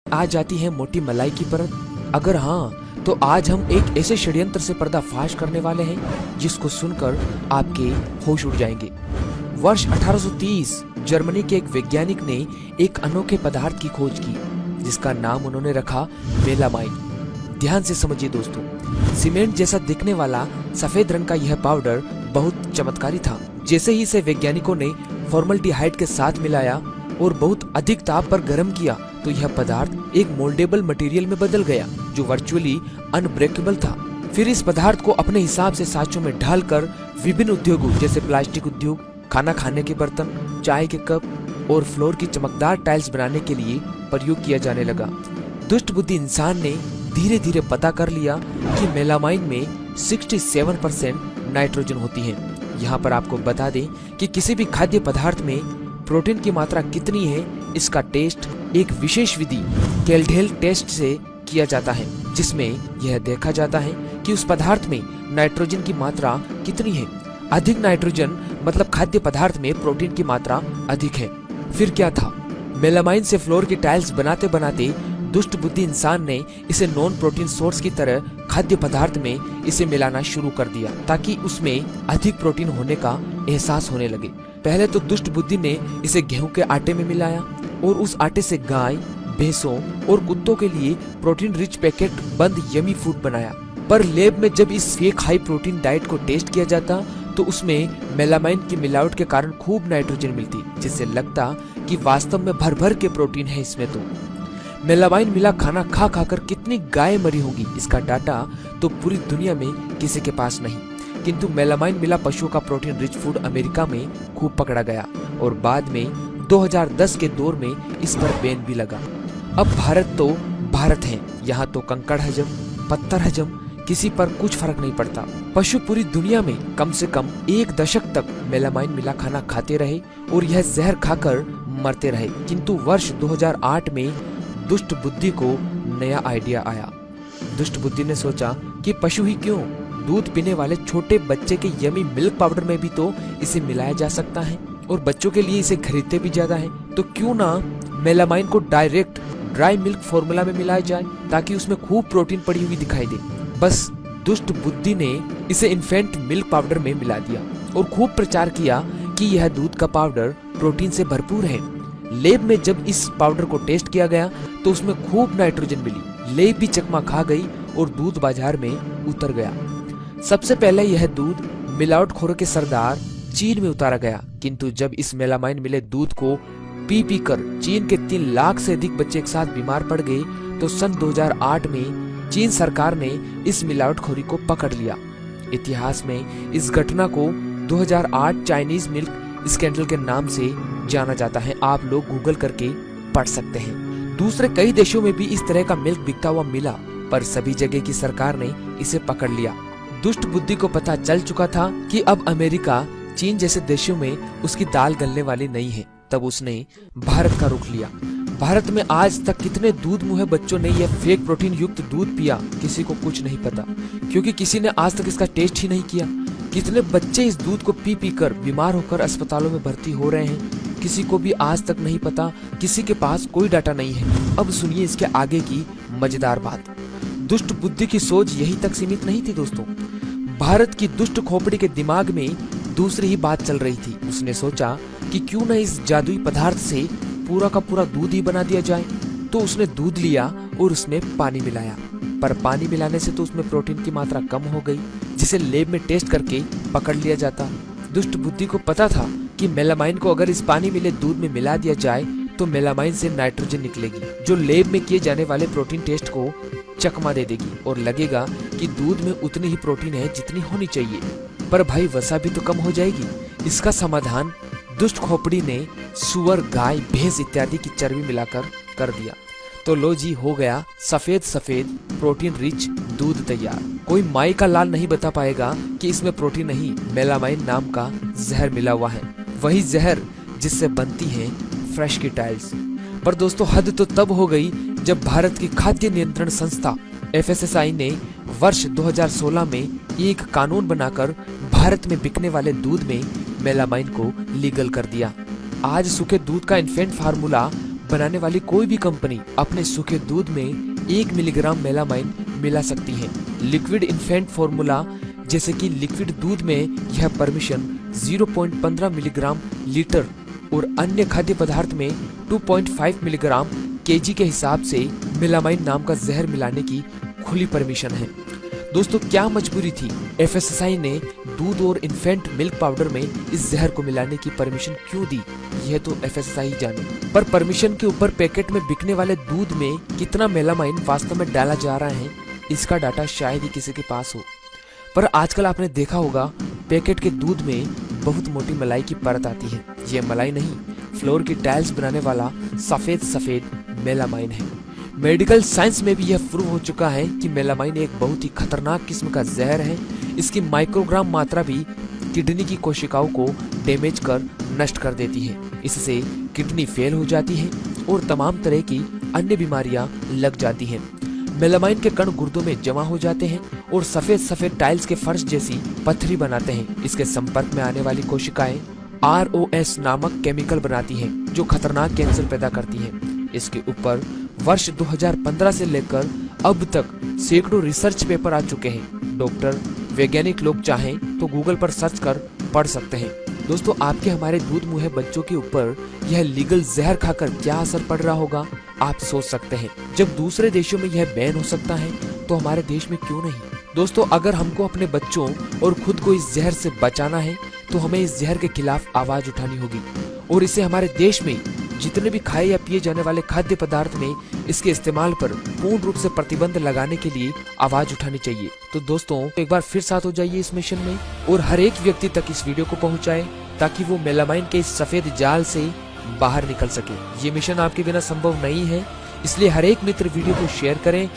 आ जाती है मोटी मलाई की परत? अगर हाँ, तो आज हम एक ऐसे षड्यंत्र से पर्दाफाश करने वाले हैं जिसको सुनकर आपके होश उड़ जाएंगे। वर्ष 1830 जर्मनी के एक वैज्ञानिक ने एक अनोखे पदार्थ की खोज की जिसका नाम उन्होंने रखा मेलामाइन। ध्यान से समझिए दोस्तों, सीमेंट जैसा दिखने वाला सफेद रंग का यह पाउडर बहुत चमत्कारी था। जैसे ही इसे वैज्ञानिकों ने फॉर्मल्डिहाइड के साथ मिलाया और बहुत अधिक ताप पर गर्म किया तो यह पदार्थ एक मोल्डेबल मटेरियल में बदल गया जो वर्चुअली अनब्रेकेबल था। फिर इस पदार्थ को अपने हिसाब से साँचों में ढालकर विभिन्न उद्योगों जैसे प्लास्टिक उद्योग, खाना खाने के बर्तन, चाय के कप और फ्लोर की चमकदार टाइल्स बनाने के लिए प्रयोग किया जाने लगा। दुष्ट बुद्धि इंसान ने धीरे धीरे पता कर लिया कि मेलामाइन में 67% नाइट्रोजन होती है। यहाँ पर आपको बता दें कि किसी भी खाद्य पदार्थ में प्रोटीन की मात्रा कितनी है इसका टेस्ट एक विशेष विधि केल्डेल टेस्ट से किया जाता है, जिसमें यह देखा जाता है कि उस पदार्थ में नाइट्रोजन की मात्रा कितनी है। अधिक नाइट्रोजन मतलब खाद्य पदार्थ में प्रोटीन की मात्रा अधिक है। फिर क्या था, मेलामाइन से फ्लोर की टाइल्स बनाते बनाते दुष्ट बुद्धि इंसान ने इसे नॉन प्रोटीन सोर्स की तरह खाद्य पदार्थ में इसे मिलाना शुरू कर दिया ताकि उसमें अधिक प्रोटीन होने का एहसास होने लगे। पहले तो दुष्ट बुद्धि ने इसे गेहूं के आटे में मिलाया और उस आटे से गाय, भैंसों और कुत्तों के लिए प्रोटीन रिच पैकेट बंद यमी फूड बनाया। पर लैब में जब इस फेक हाई प्रोटीन डाइट को टेस्ट किया जाता तो उसमें मेलामाइन की मिलावट के कारण खूब नाइट्रोजन मिलती, जिससे लगता कि वास्तव में भर भर के प्रोटीन है इसमें। तो मेलामाइन मिला खाना खा खाकर कितनी गायें मरी होंगी इसका डाटा तो पूरी दुनिया में किसी के पास नहीं, किंतु मेलामाइन मिला पशुओं का प्रोटीन रिच फूड अमेरिका में खूब पकड़ा गया और बाद में 2010 के दौर में इस पर बैन भी लगा। अब भारत तो भारत है, यहाँ तो कंकड़ हजम, पत्थर हजम, किसी पर कुछ फर्क नहीं पड़ता। पशु पूरी दुनिया में कम से कम 1 दशक तक मेलामाइन मिला खाना खाते रहे और यह जहर खाकर मरते रहे। किंतु वर्ष 2008 में दुष्ट बुद्धि को नया आइडिया आया। दुष्ट बुद्धि ने सोचा कि पशु ही क्यों, दूध पीने वाले छोटे बच्चे के यमी मिल्क पाउडर में भी तो इसे मिलाया जा सकता है और बच्चों के लिए इसे खरीदते भी ज्यादा है, तो क्यों ना मेलामाइन को डायरेक्ट ड्राई मिल्क फॉर्मूला में मिलाया जाए ताकि उसमें खूब प्रोटीन पड़ी हुई दिखाई दे। बस दुष्ट बुद्धि ने इसे इन्फेंट मिल्क पाउडर में मिला दिया और खूब प्रचार किया कि यह दूध का पाउडर प्रोटीन से भरपूर है। लैब में जब इस पाउडर को टेस्ट किया गया तो उसमें खूब नाइट्रोजन मिली। लैब भी चकमा खा गई और दूध बाजार में उतर गया। सबसे पहले यह दूध मिलावटखोरों के सरदार चीन में उतारा गया, किंतु जब इस मेलामाइन मिले दूध को पी पी कर चीन के 3 लाख से अधिक बच्चे एक साथ बीमार पड़ गए तो सन 2008 में चीन सरकार ने इस मिलावटखोरी को पकड़ लिया। इतिहास में इस घटना को 2008 चाइनीज मिल्क स्कैंडल के नाम से जाना जाता है। आप लोग गूगल करके पढ़ सकते हैं। दूसरे कई देशों में भी इस तरह का मिल्क बिकता हुआ मिला, पर सभी जगह की सरकार ने इसे पकड़ लिया। दुष्ट बुद्धि को पता चल चुका था कि अब अमेरिका, चीन जैसे देशों में उसकी दाल गलने वाली नहीं है। तब उसने भारत का रुख लिया। भारत में आज तक कितने दूध मुँहे बच्चों ने यह फेक प्रोटीन युक्त दूध पिया किसी को कुछ नहीं पता, क्योंकि किसी ने आज तक इसका टेस्ट ही नहीं किया। कितने बच्चे इस दूध को पी पी कर बीमार होकर अस्पतालों में भर्ती हो रहे हैं, किसी को भी आज तक नहीं पता, किसी के पास कोई डाटा नहीं है। अब सुनिए इसके आगे की मजेदार बात। दुष्ट बुद्धि की सोच यही तक सीमित नहीं थी दोस्तों। भारत की दुष्ट खोपड़ी के दिमाग में दूसरी ही बात चल रही थी। उसने सोचा कि क्यों न इस जादुई पदार्थ से पूरा का पूरा दूध ही बना दिया जाए। तो उसने दूध लिया और उसमें पानी मिलाया, पर पानी मिलाने से तो उसमें प्रोटीन की मात्रा कम हो गई, जिसे लैब में टेस्ट करके पकड़ लिया जाता। दुष्ट बुद्धि को पता था कि मेलामाइन को अगर इस पानी मिले दूध में मिला दिया जाए तो मेलामाइन से नाइट्रोजन निकलेगी, जो लैब में किए जाने वाले प्रोटीन टेस्ट को चकमा दे देगी और लगेगा कि दूध में उतनी ही प्रोटीन है जितनी होनी चाहिए। पर भाई वसा भी तो कम हो जाएगी। इसका समाधान दुष्ट खोपड़ी ने सुअर, गाय, भैंस इत्यादि की चर्बी मिलाकर कर दिया। तो लो जी, हो गया सफेद सफेद प्रोटीन रिच दूध तैयार। कोई माई का लाल नहीं बता पाएगा कि इसमें प्रोटीन नहीं, मेलामाइन नाम का जहर मिला हुआ है। वही जहर जिससे बनती है फ्रेश की टाइल्स। पर दोस्तों हद तो तब हो गई जब भारत की खाद्य नियंत्रण संस्था FSSAI ने वर्ष 2016 में एक कानून बनाकर भारत में बिकने वाले दूध में मेलामाइन को लीगल कर दिया। आज सूखे दूध का इन्फेंट फार्मूला बनाने वाली कोई भी कंपनी अपने सूखे दूध में 1 मिलीग्राम मेलामाइन मिला सकती है। लिक्विड इन्फेंट फॉर्मूला जैसे कि लिक्विड दूध में यह परमिशन 0.15 मिलीग्राम लीटर और अन्य खाद्य पदार्थ में 2.5 मिलीग्राम केजी के हिसाब से मेलामाइन नाम का जहर मिलाने की खुली परमिशन है। दोस्तों, क्या मजबूरी थी एफएसएसआई ने दूध और इन्फेंट मिल्क पाउडर में इस जहर को मिलाने की परमिशन क्यों दी, यह तो एफएसएसआई जाने। पर परमिशन के ऊपर पैकेट में बिकने वाले दूध में कितना मेलामाइन वास्तव में डाला जा रहा है, इसका डाटा शायद ही किसी के पास हो। पर आजकल आपने देखा होगा पैकेट के दूध में बहुत मोटी मलाई की परत आती है। यह मलाई नहीं, फ्लोर की टाइल्स बनाने वाला सफेद मेलामाइन है। मेडिकल साइंस में भी यह प्रूव हो चुका है कि मेलामाइन एक बहुत ही खतरनाक किस्म का जहर है। इसकी माइक्रोग्राम मात्रा भी किडनी की कोशिकाओं को डैमेज कर नष्ट कर देती है। इससे किडनी फेल हो जाती है और तमाम तरह की अन्य बीमारियां लग जाती हैं। मेलामाइन के कण गुर्दों में जमा हो जाते हैं और सफेद टाइल्स के फर्श जैसी पत्थरी बनाते हैं। इसके संपर्क में आने वाली कोशिकाएं ROS नामक केमिकल बनाती हैं, जो खतरनाक कैंसर पैदा करती है। इसके ऊपर वर्ष 2015 से लेकर अब तक सैकड़ों रिसर्च पेपर आ चुके हैं। डॉक्टर, वैज्ञानिक लोग चाहें तो गूगल पर सर्च कर पढ़ सकते हैं। दोस्तों, आपके हमारे दूध मुहे बच्चों के ऊपर यह लीगल जहर खाकर क्या असर पड़ रहा होगा, आप सोच सकते हैं। जब दूसरे देशों में यह बैन हो सकता है तो हमारे देश में क्यों नहीं। दोस्तों, अगर हमको अपने बच्चों और खुद को इस जहर से बचाना है तो हमें इस जहर के खिलाफ आवाज उठानी होगी और इसे हमारे देश में जितने भी खाए या पिए जाने वाले खाद्य पदार्थ में इसके इस्तेमाल पर पूर्ण रूप से प्रतिबंध लगाने के लिए आवाज उठानी चाहिए। तो दोस्तों, एक बार फिर साथ हो जाइए इस मिशन में और हर एक व्यक्ति तक इस वीडियो को पहुंचाए ताकि वो मेलामाइन के इस सफेद जाल से बाहर निकल सके। ये मिशन आपके बिना संभव नहीं है, इसलिए हर एक मित्र वीडियो को शेयर करें